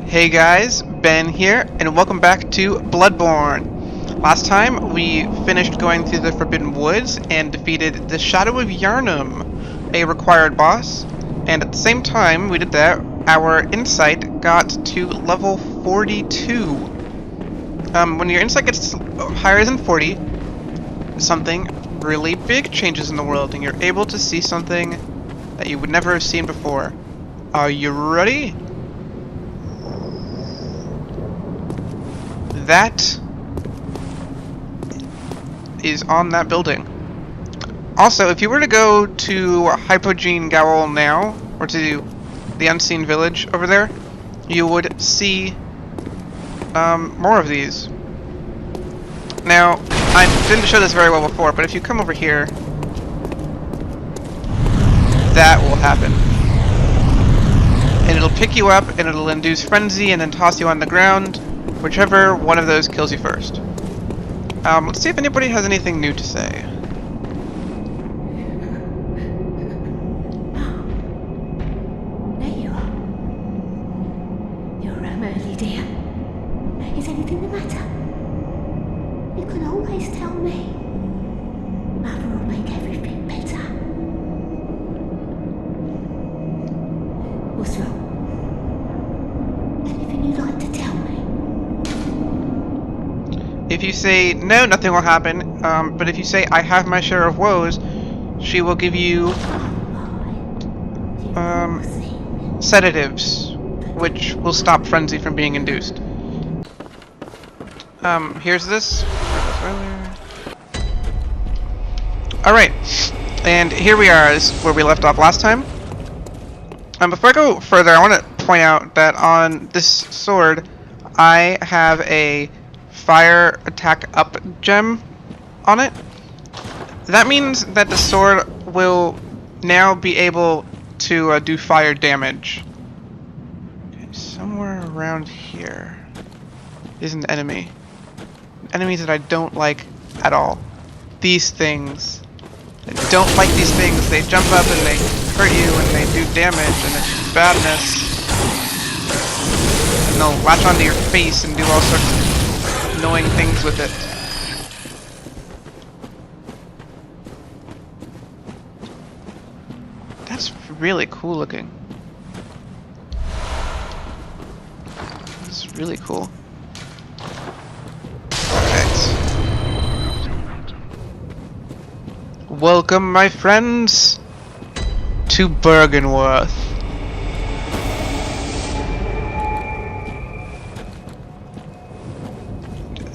Hey guys, Ben here, and welcome back to Bloodborne. Last time we finished going through the Forbidden Woods and defeated the Shadow of Yharnam, a required boss, and at the same time we did that, our insight got to level 42. When your insight gets higher than 40, something really big changes in the world, and you're able to see something that you would never have seen before. Are you ready? That is on that building. Also, if you were to go to Hypogene Gaol now, or to the Unseen Village over there, you would see more of these. Now, I didn't show this very well before, but if you come over here, that will happen. And it'll pick you up, and it'll induce frenzy, and then toss you on the ground. Whichever one of those kills you first. Let's see if anybody has anything new to say. There you are. You're early, dear. Is anything the matter? You can always tell me. Mother will make everything better. What's wrong? Anything you'd like to tell me? If you say no, nothing will happen. But if you say I have my share of woes, she will give you sedatives, which will stop frenzy from being induced. Here's this. Alright, and here we are is where we left off last time. Before I go further, I want to point out that on this sword, I have a fire attack up gem on it. That means that the sword will now be able to do fire damage. Okay, somewhere around here is an enemy. Enemies that I don't like at all. These things. I don't like these things. They jump up and they hurt you and they do damage and it's badness. And they'll latch onto your face and do all sorts of annoying things with it. That's really cool looking. That's really cool. Alright. Welcome, my friends, to Bergenworth.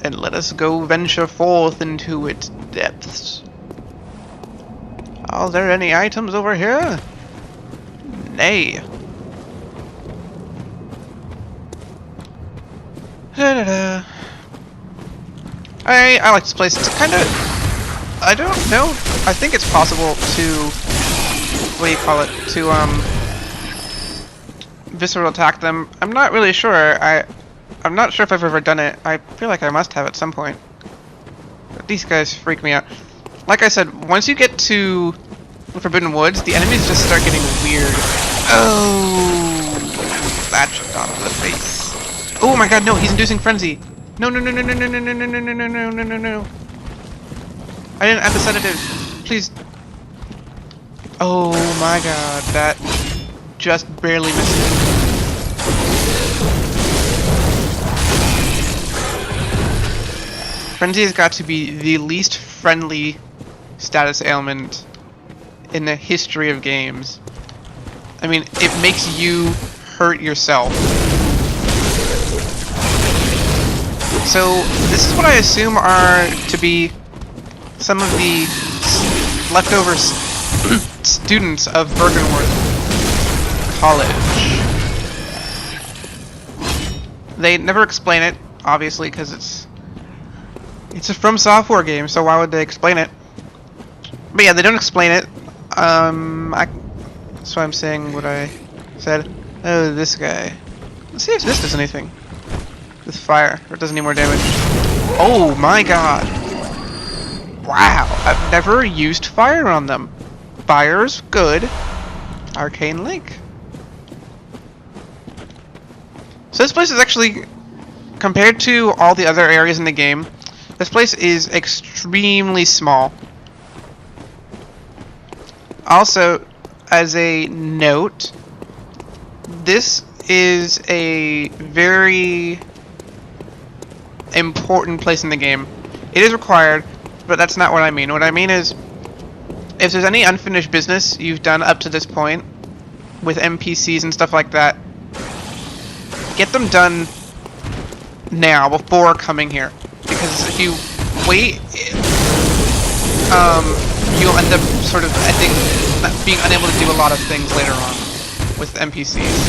And let us go venture forth into its depths. Are there any items over here? Nay. Da-da-da. I like this place. It's kind of... I don't know. I think it's possible to... What do you call it? To, visceral attack them. I'm not really sure. I'm not sure if I've ever done it. I feel like I must have at some point. But these guys freak me out. Like I said, once you get to the Forbidden Woods, the enemies just start getting weird. Oh, that jumped off the face. Oh my god, no, he's inducing frenzy. No, no, no, no, no, no, no, no, no, no, no, no, no, no, no. I didn't add the sedative. Please. Oh my god, that just barely missed it. Frenzy has got to be the least friendly status ailment in the history of games. I mean, it makes you hurt yourself. So, this is what I assume are to be some of the leftover students of Bergenworth College. They never explain it, obviously, because it's a From Software game, so why would they explain it? But yeah, they don't explain it. That's why I'm saying what I said. Oh, this guy. Let's see if this does anything with fire, or it does any more damage. Oh my god! Wow, I've never used fire on them. Fire's good. Arcane Link. So This place is actually, compared to all the other areas in the game, this place is extremely small. Also, as a note, this is a very important place in the game. It is required, but that's not what I mean. What I mean is, if there's any unfinished business you've done up to this point, with NPCs and stuff like that, get them done now, before coming here. Because if you wait, you'll end up sort of being unable to do a lot of things later on with NPCs.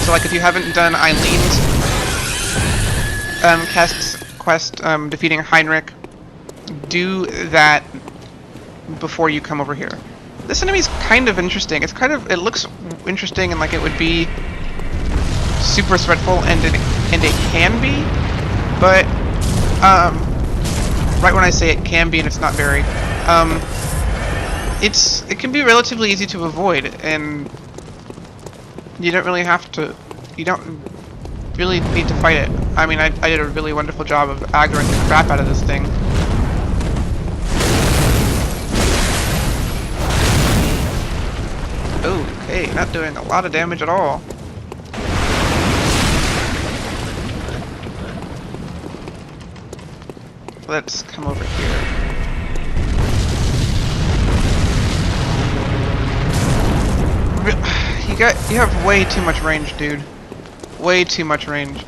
So like if you haven't done Eileen's quest defeating Heinrich, do that before you come over here. This enemy's kind of interesting. It looks interesting and like it would be super threatful, and it can be, but right when I say it can be and it's not very, it can be relatively easy to avoid, and you don't really need to fight it. I mean, I did a really wonderful job of aggroing the crap out of this thing. Okay, not doing a lot of damage at all. Let's come over here. You have way too much range, dude. Way too much range.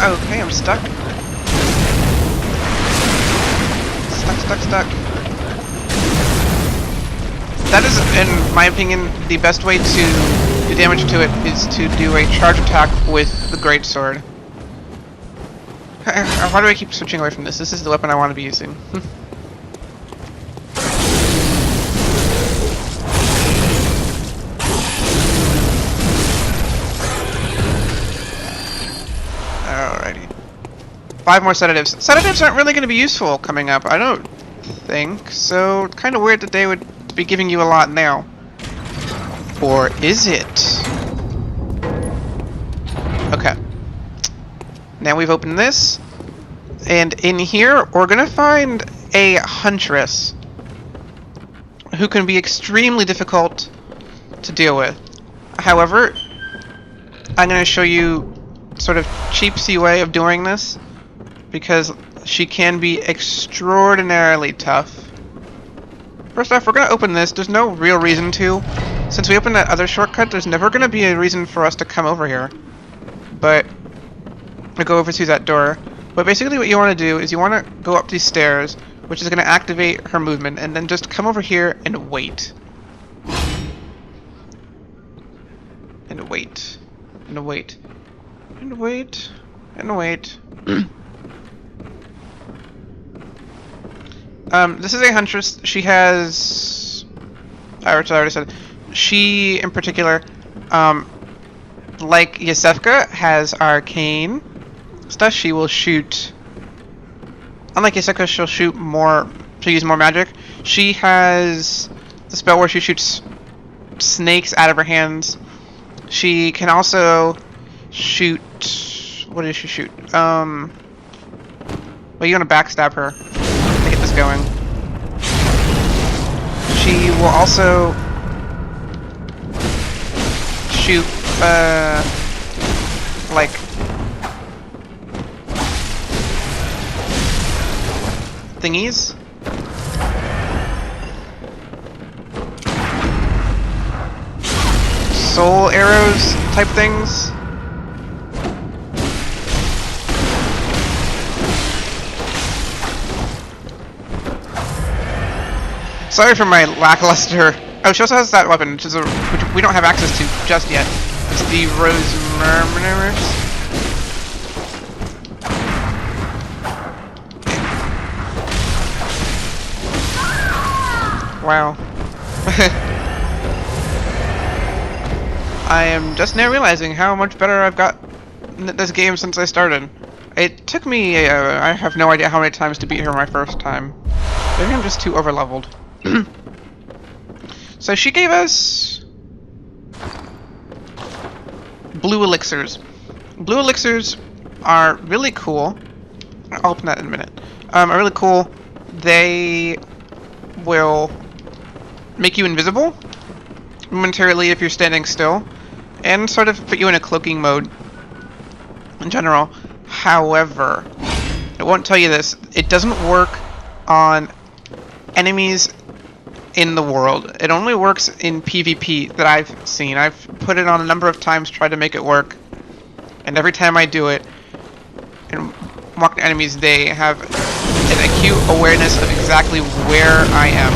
Okay, I'm stuck. Stuck. That is, in my opinion, the best way to do damage to it is to do a charge attack with the greatsword. Why do I keep switching away from this? This is the weapon I want to be using. Alrighty. 5 more sedatives. Sedatives aren't really going to be useful coming up, I don't think. So, it's kind of weird that they would be giving you a lot now. Or is it? Okay. Now we've opened this, and in here we're gonna find a huntress who can be extremely difficult to deal with. However, I'm gonna show you sort of cheapsy way of doing this, because she can be extraordinarily tough. First off, we're gonna open this. There's no real reason to. Since we opened that other shortcut, there's never gonna be a reason for us to come over here. But we'll go over through that door. But basically what you want to do is you want to go up these stairs, which is going to activate her movement, and then just come over here and wait. And wait. And wait. And wait. And wait. This is a huntress. She has... I already said. She, in particular, like Yasefka, has arcane stuff. She will shoot... Unlike Yasefka, she'll shoot more... She'll use more magic. She has the spell where she shoots snakes out of her hands. She can also shoot... What does she shoot? Well, you want to backstab her to get this going. She will also shoot, like... thingies. Soul arrows type things. Sorry for my lackluster. Oh, she also has that weapon, which we don't have access to just yet. It's the Rose Murmurers. Wow. I am just now realizing how much better I've got this game since I started. It took me, I have no idea how many times to beat her my first time. Maybe I'm just too overleveled. So she gave us blue elixirs. Blue elixirs are really cool. I'll open that in a minute. Are really cool. They will make you invisible momentarily if you're standing still, and sort of put you in a cloaking mode in general. However, I won't tell you this, it doesn't work on enemies in the world. It only works in PvP that I've seen. I've put it on a number of times, tried to make it work, and every time I do it and walk to enemies, they have an acute awareness of exactly where I am.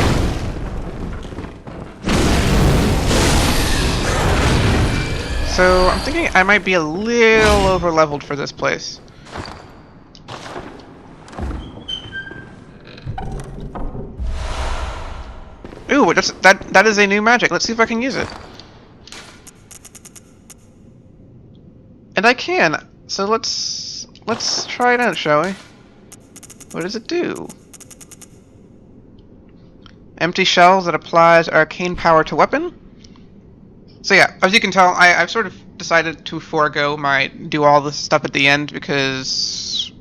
So I'm thinking I might be a little over-leveled for this place. Ooh, that is a new magic. Let's see if I can use it. And I can. So let's try it out, shall we? What does it do? Empty shells that applies arcane power to weapon. So yeah, as you can tell, I've sort of decided to forego my do all this stuff at the end because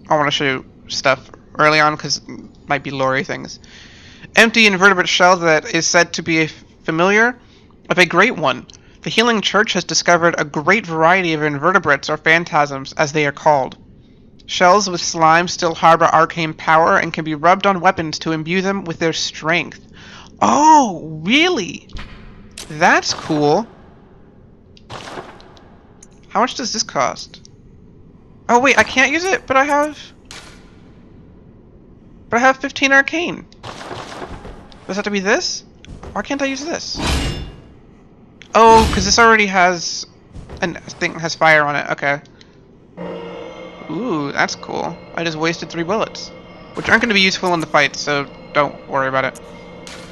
I want to show you stuff early on because it might be lore things. Empty invertebrate shell that is said to be a familiar of a great one. The Healing Church has discovered a great variety of invertebrates, or phantasms as they are called. Shells with slime still harbor arcane power and can be rubbed on weapons to imbue them with their strength. Oh, really? That's cool. How much does this cost? Oh wait, I can't use it, but I have 15 arcane. Does it have to be this? Why can't I use this? Oh, because this already has has fire on it. Okay. Ooh, that's cool. I just wasted 3 bullets, which aren't going to be useful in the fight, so don't worry about it.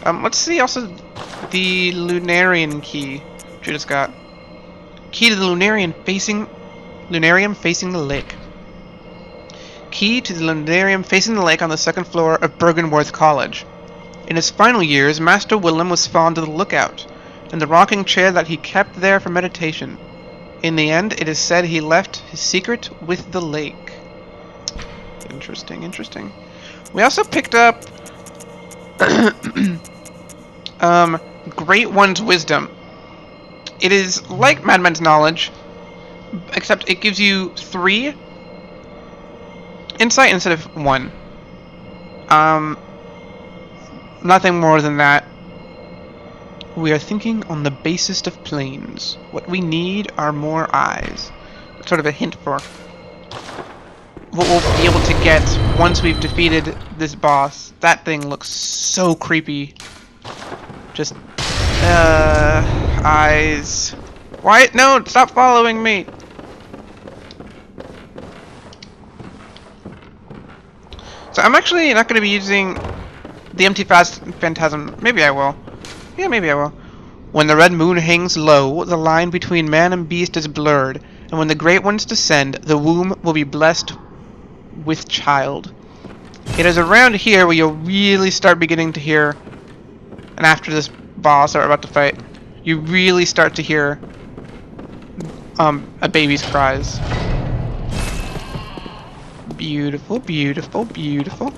Let's see also the Lunarian key, which we just got. Key to the Lunarium facing the lake. Key to the Lunarium facing the lake on the 2nd floor of Bergenworth College. In his final years, Master Willem was fond of the lookout, and the rocking chair that he kept there for meditation. In the end, it is said he left his secret with the lake. Interesting, interesting. We also picked up Great One's Wisdom. It is like Madman's Knowledge, except it gives you 3 insight instead of 1. Nothing more than that. We are thinking on the basest of planes. What we need are more eyes. That's sort of a hint for what we'll be able to get once we've defeated this boss. That thing looks so creepy. Just, eyes. Why? No, stop following me! So I'm actually not going to be using the empty phantasm. Maybe I will. Yeah, maybe I will. When the red moon hangs low, the line between man and beast is blurred, and when the great ones descend, the womb will be blessed with child. It is around here where you'll really start beginning to hear, and after this boss that we're about to fight, you really start to hear a baby's cries. Beautiful, beautiful, beautiful.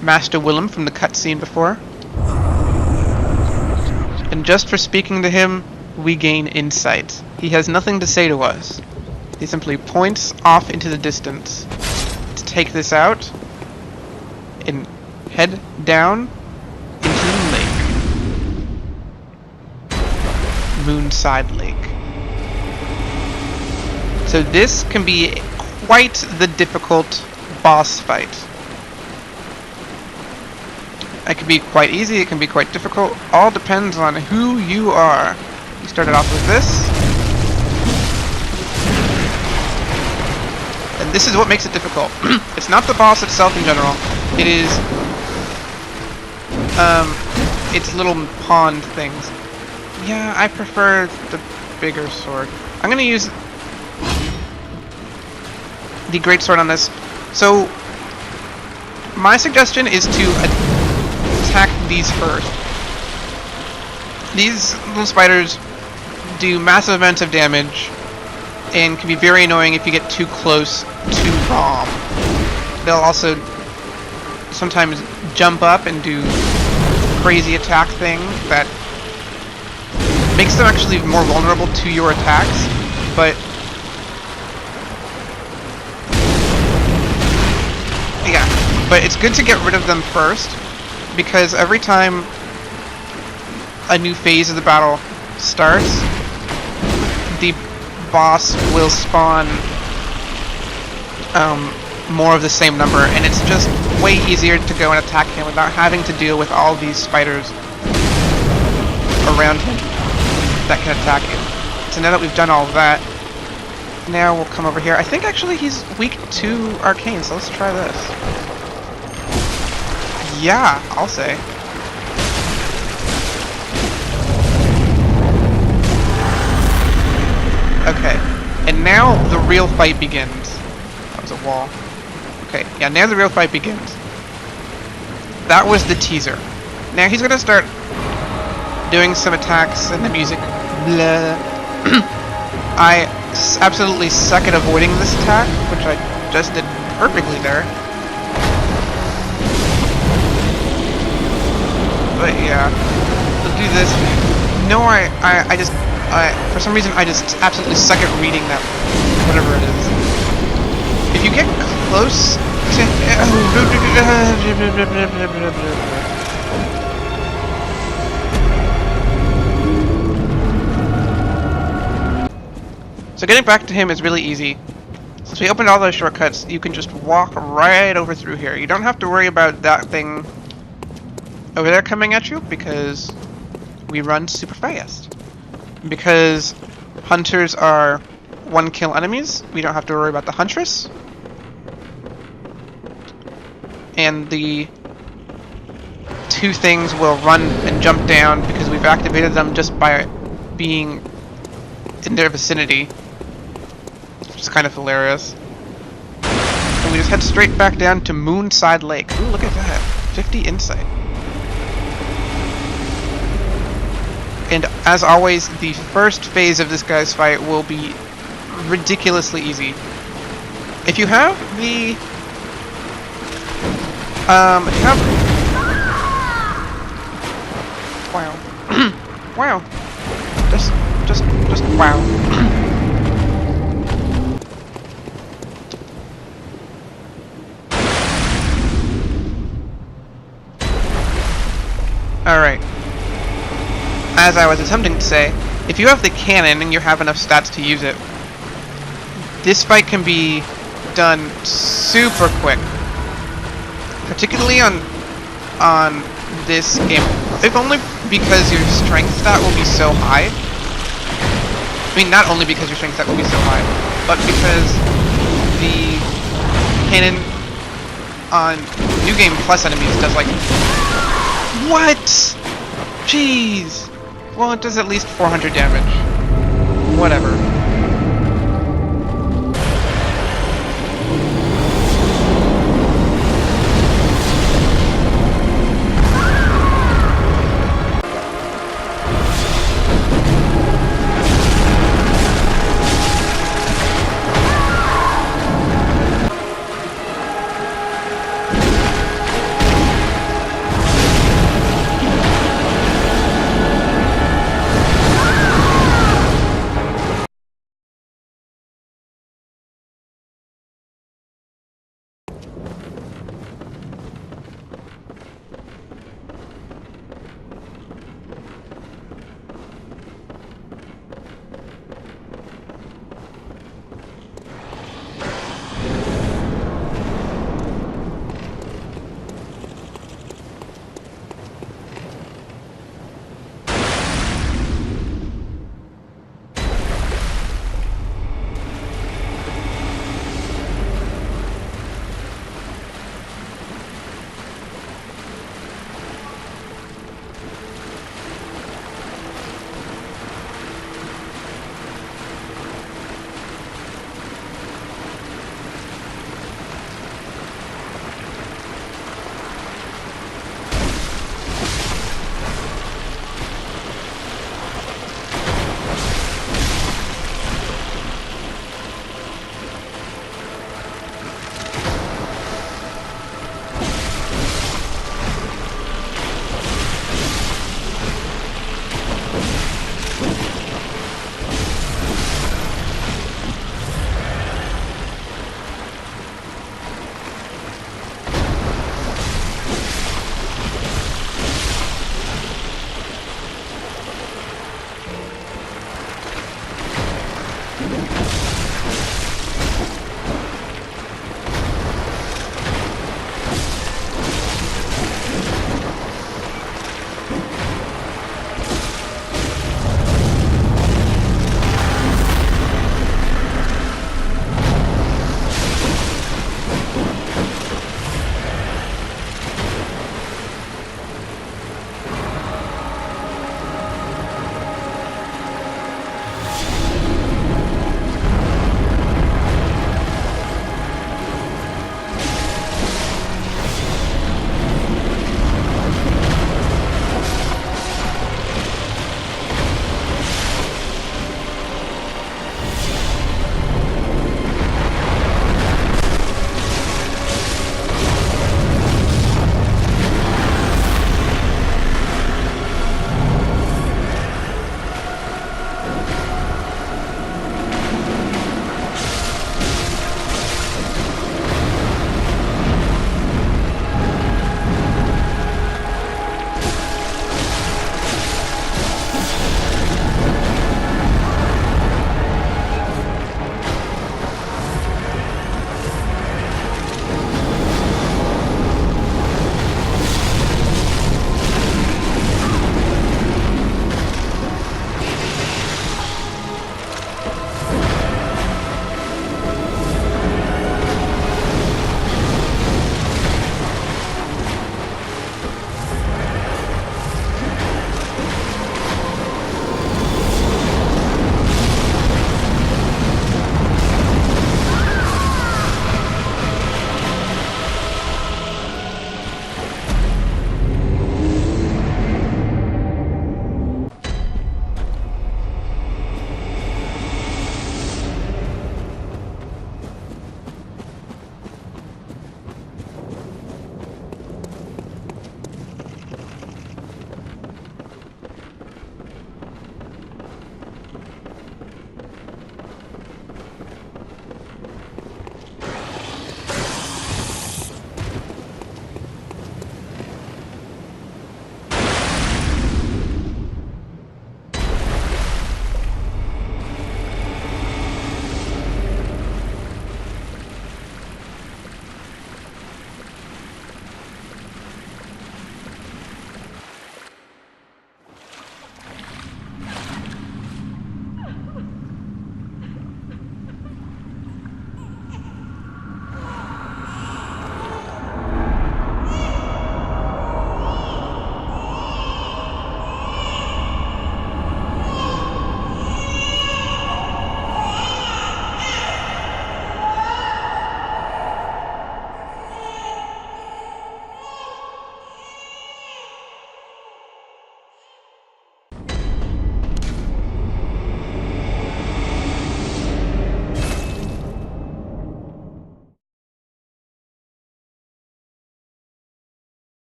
Master Willem from the cutscene before. And just for speaking to him, we gain insight. He has nothing to say to us. He simply points off into the distance. To take this out and head down into the lake. Moonside Lake. So this can be quite the difficult boss fight. It can be quite easy, it can be quite difficult. All depends on who you are. You started off with this. And this is what makes it difficult. It's not the boss itself in general. It is its little pond things. Yeah, I prefer the bigger sword. I'm gonna use the great sword on this. So My suggestion is to attack these first. These little spiders do massive amounts of damage and can be very annoying if you get too close to bomb. They'll also sometimes jump up and do crazy attack thing that makes them actually more vulnerable to your attacks, but yeah, but it's good to get rid of them first, because every time a new phase of the battle starts, the boss will spawn more of the same number, and it's just way easier to go and attack him without having to deal with all these spiders around him that can attack you. So now that we've done all of that, now we'll come over here. I think actually he's weak to arcane, so let's try this. Yeah, I'll say. Okay, and now the real fight begins. That was a wall. Okay, yeah, now the real fight begins. That was the teaser. Now he's gonna start doing some attacks and the music. Blah. I absolutely suck at avoiding this attack, which I just did perfectly there. But yeah, let's do this. No, for some reason I just absolutely suck at reading that, whatever it is. If you get close to so getting back to him is really easy. Since we opened all those shortcuts, you can just walk right over through here. You don't have to worry about that thing over there coming at you, because we run super fast. Because hunters are one-kill enemies, we don't have to worry about the huntress. And the two things will run and jump down because we've activated them just by being in their vicinity, which is kind of hilarious. And we just head straight back down to Moonside Lake. Ooh, look at that. 50 insight. And as always, the first phase of this guy's fight will be ridiculously easy. If you have the wow. Wow. Just wow. Alright. As I was attempting to say, if you have the cannon and you have enough stats to use it, this fight can be done super quick. Particularly on this game, if only because your strength stat will be so high. I mean, not only because your strength stat will be so high, but because the cannon on New Game Plus enemies does like... What? Jeez! Well, it does at least 400 damage. Whatever.